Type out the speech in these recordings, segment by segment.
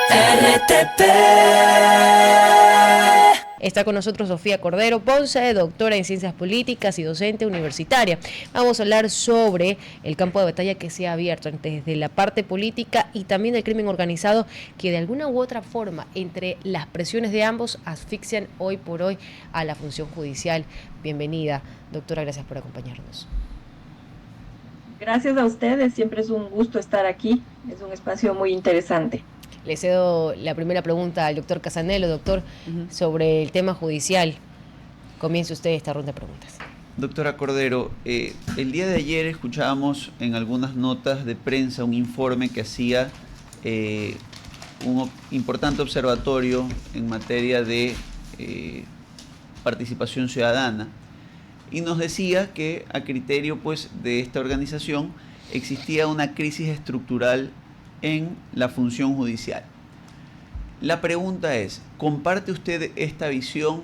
RTP. Está con nosotros Sofía Cordero Ponce, doctora en Ciencias Políticas y docente universitaria. Vamos a hablar sobre el campo de batalla que se ha abierto desde la parte política y también del crimen organizado, que de alguna u otra forma, entre las presiones de ambos, asfixian hoy por hoy a la función judicial. Bienvenida, doctora, gracias por acompañarnos. Gracias a ustedes, siempre es un gusto estar aquí, es un espacio muy interesante. Le cedo la primera pregunta al doctor Casanello, doctor, sobre el tema judicial. Comience usted esta ronda de preguntas. Doctora Cordero, el día de ayer escuchábamos en algunas notas de prensa un informe que hacía un importante observatorio en materia de participación ciudadana, y nos decía que a criterio pues de esta organización existía una crisis estructural en la función judicial. La pregunta es, ¿comparte usted esta visión?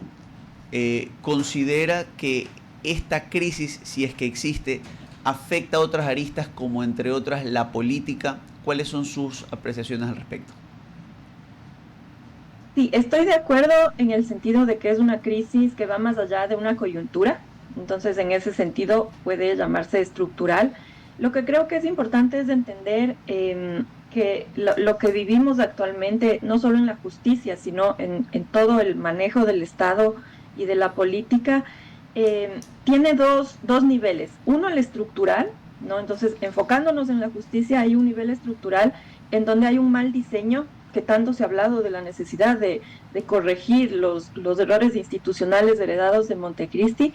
¿Considera que esta crisis, si es que existe, afecta a otras aristas como entre otras la política? ¿Cuáles son sus apreciaciones al respecto? Sí, estoy de acuerdo en el sentido de que es una crisis que va más allá de una coyuntura, entonces en ese sentido puede llamarse estructural. Lo que creo que es importante es entender que lo que vivimos actualmente, no solo en la justicia, sino en todo el manejo del Estado y de la política, tiene dos niveles. Uno, el estructural, ¿no? Entonces, enfocándonos en la justicia, hay un nivel estructural en donde hay un mal diseño, que tanto se ha hablado de la necesidad de corregir los errores institucionales heredados de Montecristi.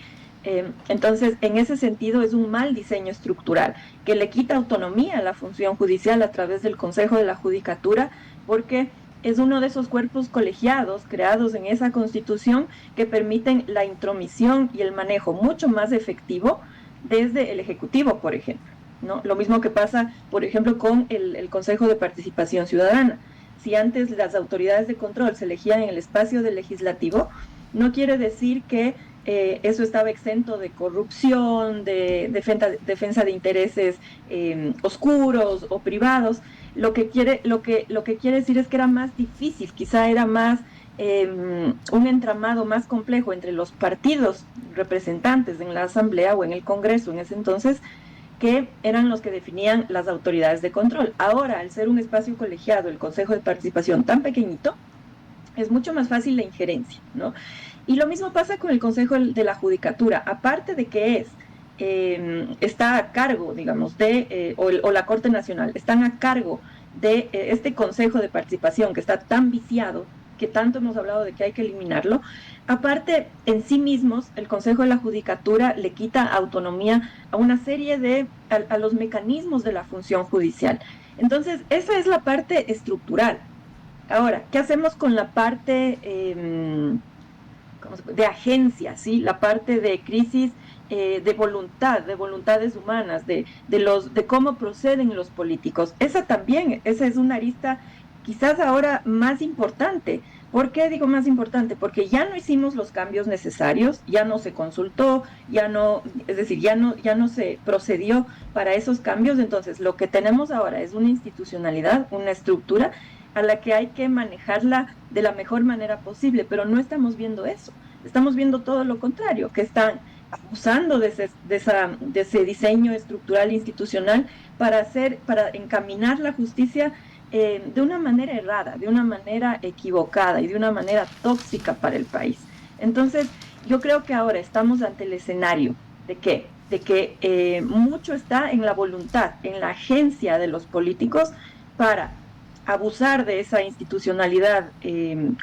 Entonces, en ese sentido, es un mal diseño estructural que le quita autonomía a la función judicial a través del Consejo de la Judicatura, porque es uno de esos cuerpos colegiados creados en esa Constitución que permiten la intromisión y el manejo mucho más efectivo desde el Ejecutivo, por ejemplo, ¿no? Lo mismo que pasa, por ejemplo, con el Consejo de Participación Ciudadana. Si antes las autoridades de control se elegían en el espacio del legislativo, no quiere decir que eso estaba exento de corrupción, de defensa de intereses oscuros o privados. Lo que quiere decir es que era más difícil, quizá era más un entramado más complejo entre los partidos representantes en la Asamblea o en el Congreso en ese entonces, que eran los que definían las autoridades de control. Ahora, al ser un espacio colegiado, el Consejo de Participación tan pequeñito, es mucho más fácil la injerencia, ¿no? Y lo mismo pasa con el Consejo de la Judicatura, aparte de que está a cargo, digamos, o la Corte Nacional, están a cargo de este Consejo de Participación que está tan viciado, que tanto hemos hablado de que hay que eliminarlo. Aparte, en sí mismos, el Consejo de la Judicatura le quita autonomía a una serie a los mecanismos de la función judicial. Entonces, esa es la parte estructural. Ahora, ¿qué hacemos con la parte de agencia, ¿sí? La parte de crisis de voluntades humanas, de cómo proceden los políticos? Esa es una arista quizás ahora más importante. ¿Por qué digo más importante? Porque ya no hicimos los cambios necesarios, ya no se consultó, ya no se procedió para esos cambios. Entonces, lo que tenemos ahora es una institucionalidad, una estructura a la que hay que manejarla de la mejor manera posible, pero no estamos viendo eso. Estamos viendo todo lo contrario, que están abusando de ese diseño estructural institucional para encaminar la justicia de una manera errada, de una manera equivocada y de una manera tóxica para el país. Entonces, yo creo que ahora estamos ante el escenario de que mucho está en la voluntad, en la agencia de los políticos para abusar de esa institucionalidad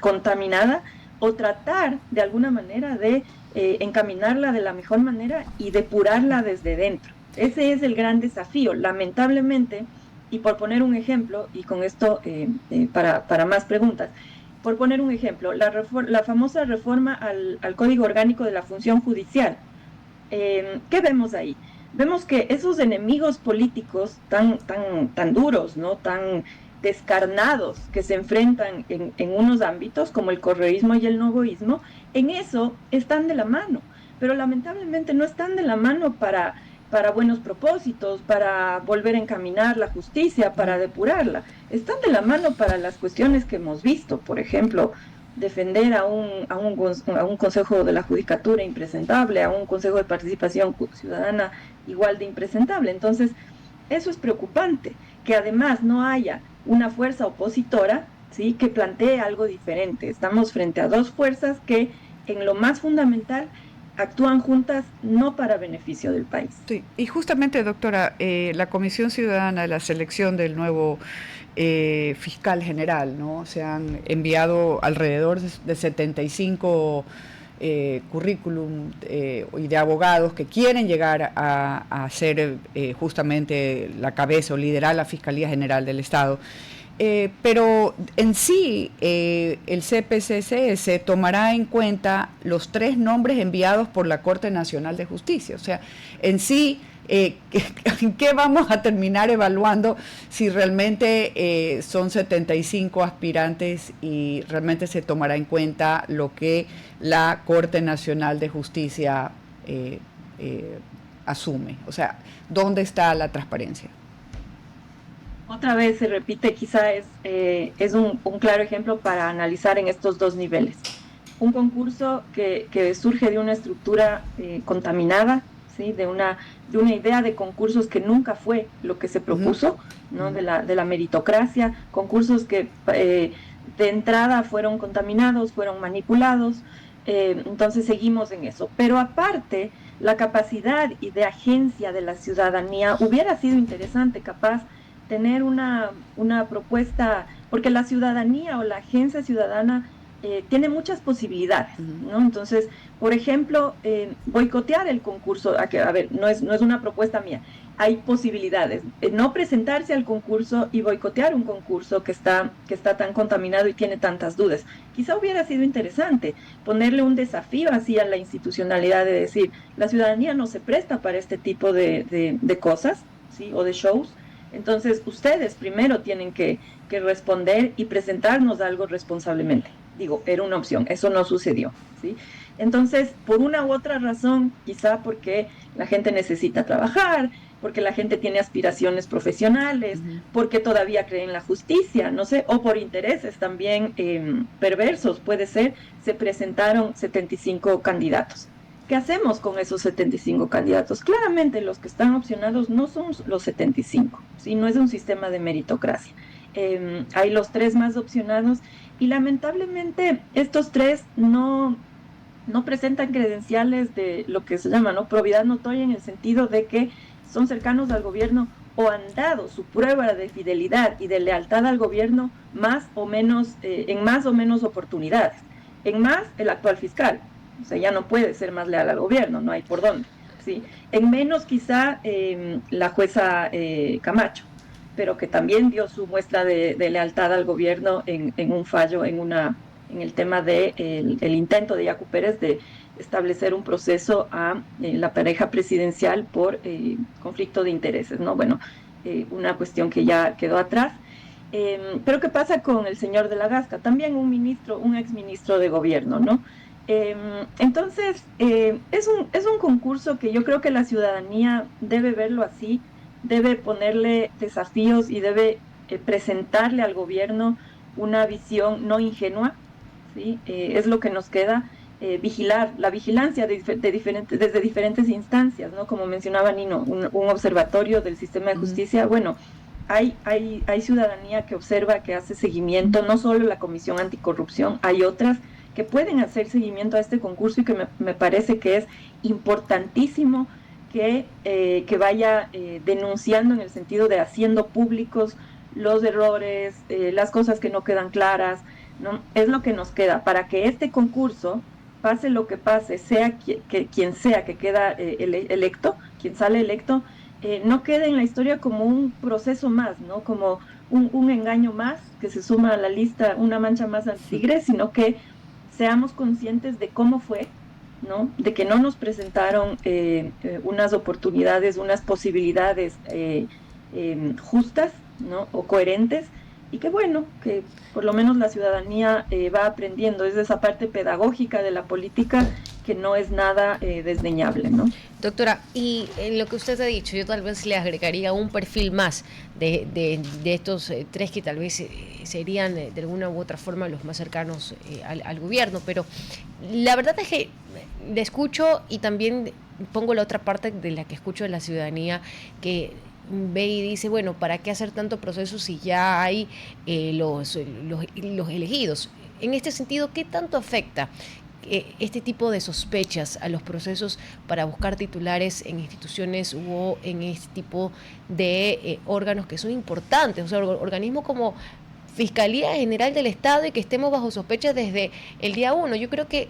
contaminada o tratar de alguna manera de encaminarla de la mejor manera y depurarla desde dentro. Ese es el gran desafío. Lamentablemente, y por poner un ejemplo, y con esto para más preguntas, por poner un ejemplo, la famosa reforma al Código Orgánico de la Función Judicial. ¿Qué vemos ahí? Vemos que esos enemigos políticos tan duros, ¿no? Tan descarnados, que se enfrentan en unos ámbitos como el correísmo y el novoísmo, en eso están de la mano, pero lamentablemente no están de la mano para para buenos propósitos, para volver a encaminar la justicia, para depurarla. Están de la mano para las cuestiones que hemos visto, por ejemplo, defender a un Consejo de la Judicatura impresentable, a un Consejo de Participación Ciudadana igual de impresentable. Entonces, eso es preocupante, que además no haya una fuerza opositora, ¿sí?, que plantee algo diferente. Estamos frente a dos fuerzas que en lo más fundamental actúan juntas no para beneficio del país. Sí, y justamente, doctora, la Comisión Ciudadana de la selección del nuevo fiscal general, ¿no? Se han enviado alrededor de 75 currículum y de abogados que quieren llegar a ser justamente la cabeza o liderar la Fiscalía General del Estado. Pero en sí el CPCCS tomará en cuenta los 3 nombres enviados por la Corte Nacional de Justicia. O sea, en sí, ¿qué vamos a terminar evaluando si realmente son 75 aspirantes y realmente se tomará en cuenta lo que la Corte Nacional de Justicia asume? O sea, ¿dónde está la transparencia? Otra vez se repite, quizá es un claro ejemplo para analizar en estos dos niveles. Un concurso que surge de una estructura contaminada, ¿sí?, de una idea de concursos que nunca fue lo que se propuso, ¿no?, de la meritocracia, concursos que de entrada fueron contaminados, fueron manipulados. Entonces seguimos en eso. Pero aparte, la capacidad y de agencia de la ciudadanía hubiera sido interesante, capaz tener una propuesta, porque la ciudadanía o la agencia ciudadana tiene muchas posibilidades, ¿no? Entonces, por ejemplo, boicotear el concurso, a ver, no es una propuesta mía, hay posibilidades, no presentarse al concurso y boicotear un concurso que está tan contaminado y tiene tantas dudas. Quizá hubiera sido interesante ponerle un desafío así a la institucionalidad de decir, la ciudadanía no se presta para este tipo de cosas, ¿sí?, o de shows. Entonces, ustedes primero tienen que responder y presentarnos algo responsablemente. Digo, era una opción, eso no sucedió, ¿sí? Entonces, por una u otra razón, quizá porque la gente necesita trabajar, porque la gente tiene aspiraciones profesionales, porque todavía cree en la justicia, no sé, o por intereses también perversos, puede ser, se presentaron 75 candidatos. ¿Qué hacemos con esos 75 candidatos? Claramente los que están opcionados no son los 75, ¿sí? No es un sistema de meritocracia. Hay los 3 más opcionados y lamentablemente estos 3 no presentan credenciales de lo que se llama, ¿no?, probidad notoria, en el sentido de que son cercanos al gobierno o han dado su prueba de fidelidad y de lealtad al gobierno más o menos, en más o menos oportunidades. En más, el actual fiscal. O sea, ya no puede ser más leal al gobierno, no hay por dónde, ¿sí? En menos quizá la jueza Camacho, pero que también dio su muestra de lealtad al gobierno en un fallo, en el tema del intento de Yacu Pérez de establecer un proceso a la pareja presidencial por conflicto de intereses, ¿no? Bueno, una cuestión que ya quedó atrás. Pero ¿qué pasa con el señor de la Gasca? También un exministro de gobierno, ¿no? Entonces, es un concurso que yo creo que la ciudadanía debe verlo así, debe ponerle desafíos y debe presentarle al gobierno una visión no ingenua, ¿sí? Es lo que nos queda, vigilar, la vigilancia desde diferentes instancias, ¿no? Como mencionaba Nino, un observatorio del sistema de justicia. Bueno, hay ciudadanía que observa, que hace seguimiento, no solo la Comisión Anticorrupción, hay otras que pueden hacer seguimiento a este concurso y que me parece que es importantísimo que vaya denunciando, en el sentido de haciendo públicos los errores, las cosas que no quedan claras, ¿no? Es lo que nos queda para que este concurso, pase lo que pase, sea quien sea que queda electo, quien sale electo, no quede en la historia como un proceso más, ¿no? Como un engaño más que se suma a la lista, una mancha más al tigre, sino que seamos conscientes de cómo fue, ¿no? De que no nos presentaron unas oportunidades, unas posibilidades justas, ¿no?, o coherentes, y qué bueno que por lo menos la ciudadanía va aprendiendo. Es esa parte pedagógica de la política que no es nada desdeñable, ¿no? Doctora, y en lo que usted ha dicho, yo tal vez le agregaría un perfil más de estos tres que tal vez serían de alguna u otra forma los más cercanos al gobierno, pero la verdad es que le escucho y también pongo la otra parte de la que escucho de la ciudadanía que ve y dice, bueno, ¿para qué hacer tanto proceso si ya hay los elegidos? En este sentido, ¿qué tanto afecta este tipo de sospechas a los procesos para buscar titulares en instituciones o en este tipo de órganos que son importantes? O sea, organismos como Fiscalía General del Estado y que estemos bajo sospecha desde el día 1. Yo creo que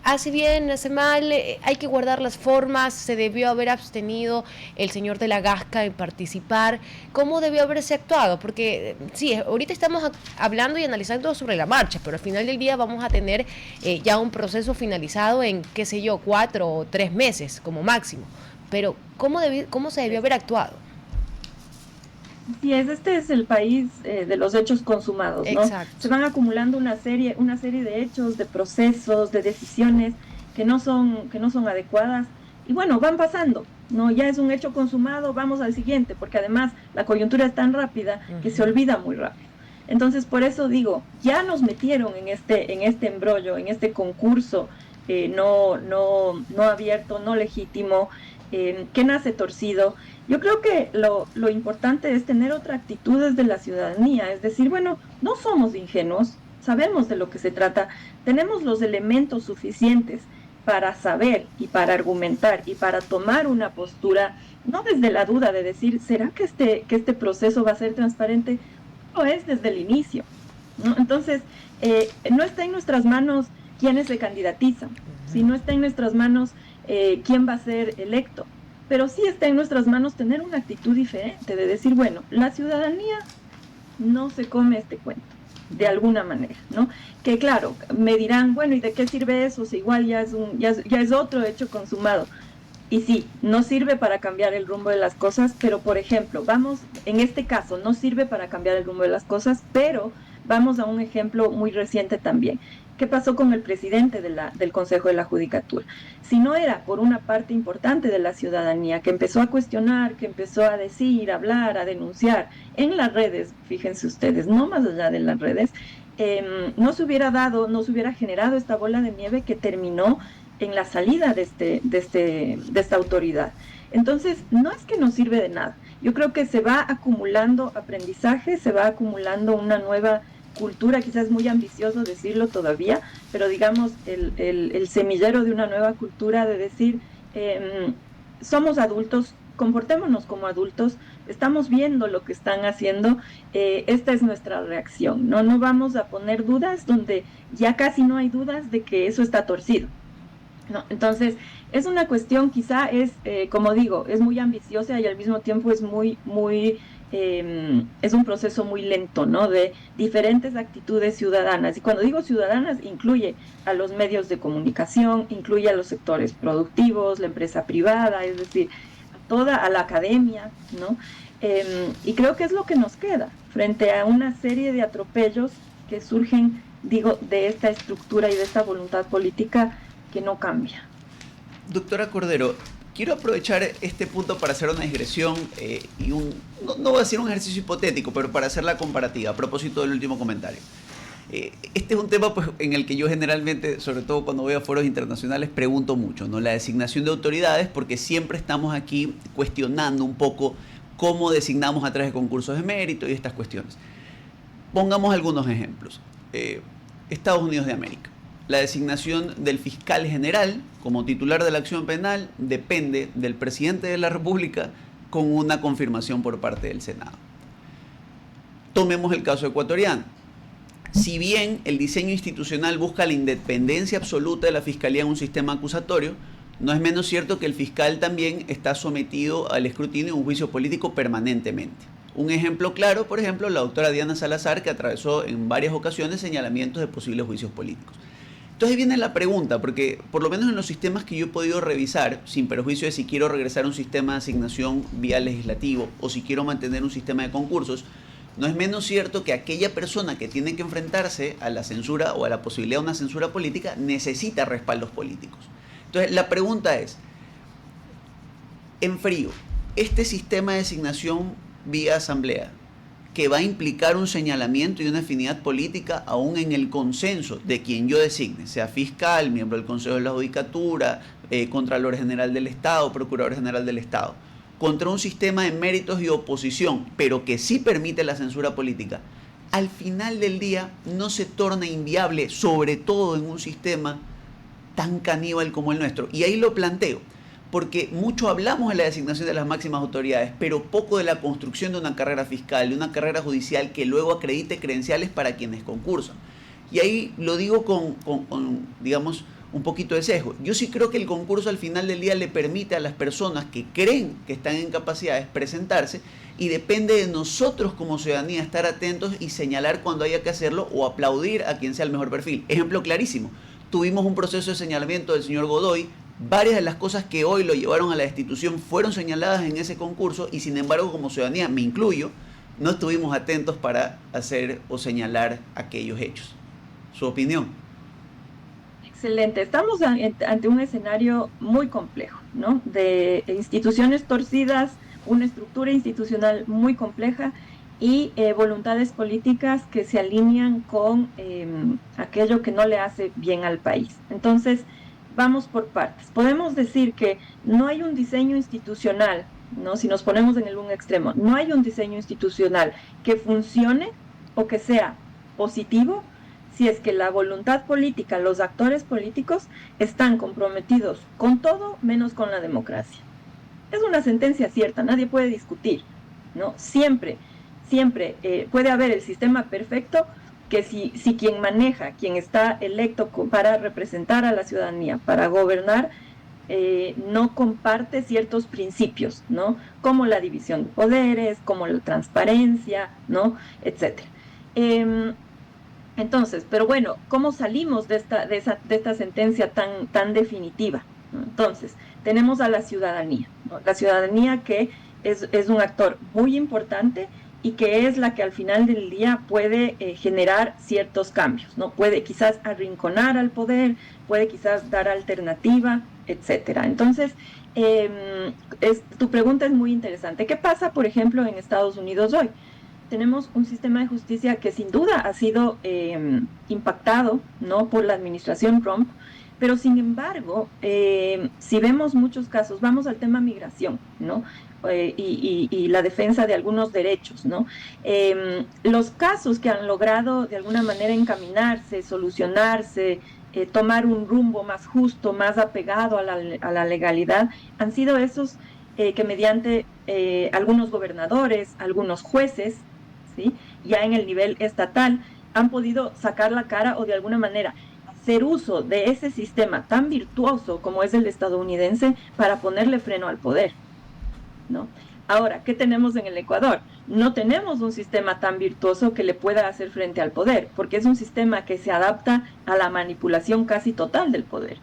hace bien, hace mal, hay que guardar las formas, se debió haber abstenido el señor de la Gasca en participar, ¿cómo debió haberse actuado? Porque sí, ahorita estamos hablando y analizando sobre la marcha, pero al final del día vamos a tener ya un proceso finalizado en, qué sé yo, 4 o 3 meses como máximo, pero ¿cómo se debió haber actuado? Sí, este es el país de los hechos consumados, ¿no? Exacto. Se van acumulando una serie de hechos, de procesos, de decisiones que no son adecuadas y bueno, van pasando, ¿no? Ya es un hecho consumado, vamos al siguiente, porque además la coyuntura es tan rápida que se olvida muy rápido. Entonces, por eso digo, ya nos metieron en este embrollo, en este concurso no abierto, no legítimo, que nace torcido. Yo creo que lo importante es tener otra actitud desde la ciudadanía, es decir, bueno, no somos ingenuos, sabemos de lo que se trata, tenemos los elementos suficientes para saber y para argumentar y para tomar una postura, no desde la duda de decir, ¿será que este proceso va a ser transparente? No es desde el inicio, ¿no? Entonces, no está en nuestras manos quiénes se candidatizan, si no está en nuestras manos quién va a ser electo, pero sí está en nuestras manos tener una actitud diferente, de decir, bueno, la ciudadanía no se come este cuento, de alguna manera, ¿no? Que claro, me dirán, bueno, ¿y de qué sirve eso? Si igual ya es otro hecho consumado. Y sí, no sirve para cambiar el rumbo de las cosas, pero por ejemplo, en este caso, no sirve para cambiar el rumbo de las cosas, pero vamos a un ejemplo muy reciente también. ¿Qué pasó con el presidente del Consejo de la Judicatura? Si no era por una parte importante de la ciudadanía que empezó a cuestionar, que empezó a decir, a hablar, a denunciar en las redes, fíjense ustedes, no más allá de las redes, no se hubiera generado esta bola de nieve que terminó en la salida de esta autoridad. Entonces, no es que no sirve de nada. Yo creo que se va acumulando aprendizaje, se va acumulando una nueva cultura, quizás es muy ambicioso decirlo todavía, pero digamos el semillero de una nueva cultura de decir, somos adultos, comportémonos como adultos, estamos viendo lo que están haciendo, esta es nuestra reacción, no vamos a poner dudas donde ya casi no hay dudas de que eso está torcido, ¿no? Entonces, es una cuestión, quizá como digo, es muy ambiciosa y al mismo tiempo es es un proceso muy lento, ¿no? De diferentes actitudes ciudadanas. Y cuando digo ciudadanas, incluye a los medios de comunicación, incluye a los sectores productivos, la empresa privada, es decir, a la academia, ¿no? Y creo que es lo que nos queda frente a una serie de atropellos que surgen, digo, de esta estructura y de esta voluntad política que no cambia. Doctora Cordero, quiero aprovechar este punto para hacer una digresión y no voy a decir un ejercicio hipotético, pero para hacer la comparativa a propósito del último comentario. Este es un tema pues, en el que yo generalmente, sobre todo cuando voy a foros internacionales, pregunto mucho, ¿no? La designación de autoridades, porque siempre estamos aquí cuestionando un poco cómo designamos a través de concursos de mérito y estas cuestiones. Pongamos algunos ejemplos. Estados Unidos de América. La designación del fiscal general como titular de la acción penal depende del presidente de la República con una confirmación por parte del Senado. Tomemos el caso ecuatoriano. Si bien el diseño institucional busca la independencia absoluta de la fiscalía en un sistema acusatorio, no es menos cierto que el fiscal también está sometido al escrutinio de un juicio político permanentemente. Un ejemplo claro, por ejemplo, la doctora Diana Salazar, que atravesó en varias ocasiones señalamientos de posibles juicios políticos. Entonces viene la pregunta, porque por lo menos en los sistemas que yo he podido revisar, sin perjuicio de si quiero regresar a un sistema de asignación vía legislativo o si quiero mantener un sistema de concursos, no es menos cierto que aquella persona que tiene que enfrentarse a la censura o a la posibilidad de una censura política necesita respaldos políticos. Entonces, la pregunta es, en frío, este sistema de designación vía asamblea, que va a implicar un señalamiento y una afinidad política aún en el consenso de quien yo designe, sea fiscal, miembro del Consejo de la Judicatura, Contralor General del Estado, Procurador General del Estado, contra un sistema de méritos y oposición, pero que sí permite la censura política, al final del día no se torna inviable, sobre todo en un sistema tan caníbal como el nuestro. Y ahí lo planteo, porque mucho hablamos de la designación de las máximas autoridades, pero poco de la construcción de una carrera fiscal, de una carrera judicial que luego acredite credenciales para quienes concursan. Y ahí lo digo con digamos, un poquito de sesgo. Yo sí creo que el concurso al final del día le permite a las personas que creen que están en capacidades presentarse, y depende de nosotros como ciudadanía estar atentos y señalar cuando haya que hacerlo o aplaudir a quien sea el mejor perfil. Ejemplo clarísimo, tuvimos un proceso de señalamiento del señor Godoy. Varias de las cosas que hoy lo llevaron a la destitución fueron señaladas en ese concurso y sin embargo como ciudadanía, me incluyo, no estuvimos atentos para hacer o señalar aquellos hechos. ¿Su opinión? Excelente. Estamos ante un escenario muy complejo, ¿no? De instituciones torcidas, una estructura institucional muy compleja y voluntades políticas que se alinean con aquello que no le hace bien al país. Entonces, vamos por partes. Podemos decir que no hay un diseño institucional, ¿no? Si nos ponemos en un extremo, no hay un diseño institucional que funcione o que sea positivo si es que la voluntad política, los actores políticos están comprometidos con todo menos con la democracia. Es una sentencia cierta, nadie puede discutir, ¿no? Siempre puede haber el sistema perfecto, que si quien maneja, quien está electo para representar a la ciudadanía, para gobernar, no comparte ciertos principios, ¿no? Como la división de poderes, como la transparencia, ¿no? Etcétera. Entonces, pero bueno, ¿cómo salimos de esta sentencia tan definitiva? Entonces, tenemos a la ciudadanía, ¿no? La ciudadanía que es un actor muy importante y que es la que al final del día puede generar ciertos cambios, ¿no? Puede quizás arrinconar al poder, puede quizás dar alternativa, etcétera. Entonces, tu pregunta es muy interesante. ¿Qué pasa, por ejemplo, en Estados Unidos hoy? Tenemos un sistema de justicia que sin duda ha sido impactado, ¿no? Por la administración Trump, pero sin embargo, si vemos muchos casos, vamos al tema migración, ¿no? Y la defensa de algunos derechos, ¿no? Los casos que han logrado de alguna manera encaminarse, solucionarse, tomar un rumbo más justo, más apegado a la legalidad, han sido esos que mediante algunos gobernadores, algunos jueces, ¿sí? Ya en el nivel estatal, han podido sacar la cara o de alguna manera hacer uso de ese sistema tan virtuoso como es el estadounidense para ponerle freno al poder, ¿no? Ahora, ¿qué tenemos en el Ecuador? No tenemos un sistema tan virtuoso que le pueda hacer frente al poder, porque es un sistema que se adapta a la manipulación casi total del poder.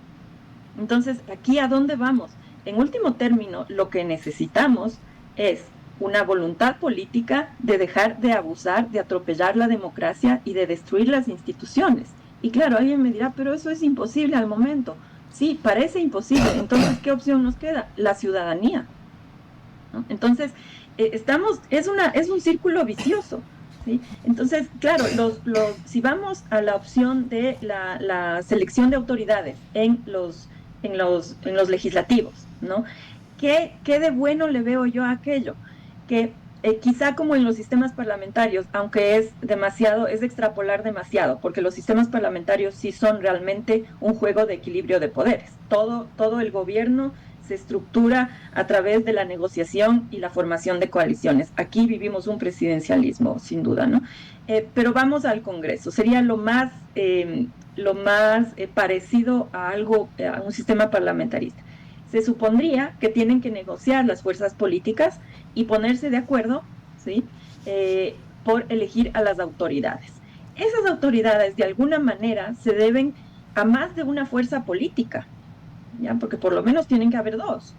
Entonces, ¿aquí a dónde vamos? En último término, lo que necesitamos es una voluntad política de dejar de abusar, de atropellar la democracia y de destruir las instituciones. Y claro, alguien me dirá, pero eso es imposible al momento. Sí, parece imposible. Entonces, ¿qué opción nos queda? La ciudadanía, ¿no? Entonces, es un círculo vicioso, ¿sí? Entonces, claro, si vamos a la opción de la selección de autoridades en los legislativos, ¿no? ¿Qué de bueno le veo yo a aquello? Que quizá como en los sistemas parlamentarios, aunque es extrapolar demasiado, porque los sistemas parlamentarios sí son realmente un juego de equilibrio de poderes. Todo el gobierno se estructura a través de la negociación y la formación de coaliciones. Aquí vivimos un presidencialismo, sin duda, ¿no? Pero vamos al Congreso. Sería lo más parecido a un sistema parlamentarista. Se supondría que tienen que negociar las fuerzas políticas y ponerse de acuerdo, ¿sí? Por elegir a las autoridades. Esas autoridades, de alguna manera, se deben a más de una fuerza política, ¿ya? Porque por lo menos tienen que haber dos,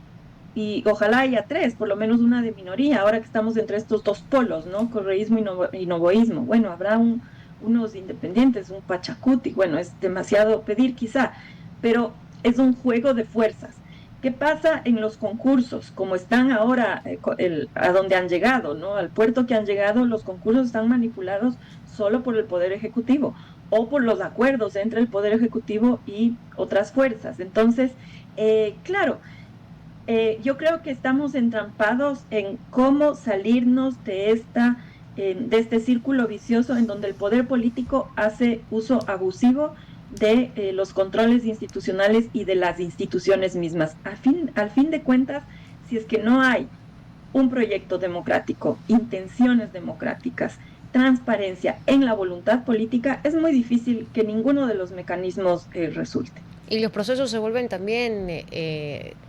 y ojalá haya tres, por lo menos una de minoría, ahora que estamos entre estos dos polos, ¿no? Correísmo y novoísmo. Bueno, habrá unos independientes, un Pachacuti, bueno, es demasiado pedir quizá, pero es un juego de fuerzas. ¿Qué pasa en los concursos? Como están ahora, a donde han llegado, ¿no? Al puerto que han llegado, los concursos están manipulados solo por el Poder Ejecutivo o por los acuerdos entre el Poder Ejecutivo y otras fuerzas. Entonces, claro, yo creo que estamos entrampados en cómo salirnos de este círculo vicioso en donde el poder político hace uso abusivo de los controles institucionales y de las instituciones mismas. Al fin de cuentas, si es que no hay un proyecto democrático, intenciones democráticas, transparencia en la voluntad política, es muy difícil que ninguno de los mecanismos resulte. Y los procesos se vuelven también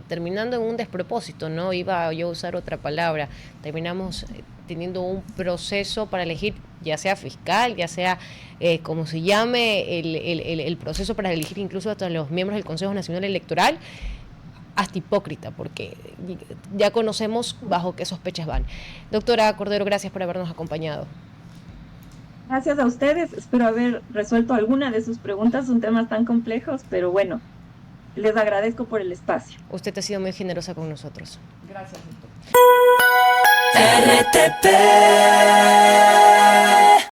terminando en un despropósito, ¿no? Iba yo a usar otra palabra. Terminamos teniendo un proceso para elegir, ya sea fiscal, ya sea como se llame, el proceso para elegir incluso hasta los miembros del Consejo Nacional Electoral, hasta hipócrita, porque ya conocemos bajo qué sospechas van. Doctora Cordero, gracias por habernos acompañado. Gracias a ustedes, espero haber resuelto alguna de sus preguntas, son temas tan complejos, pero bueno, les agradezco por el espacio. Usted ha sido muy generosa con nosotros. Gracias, doctor. RTP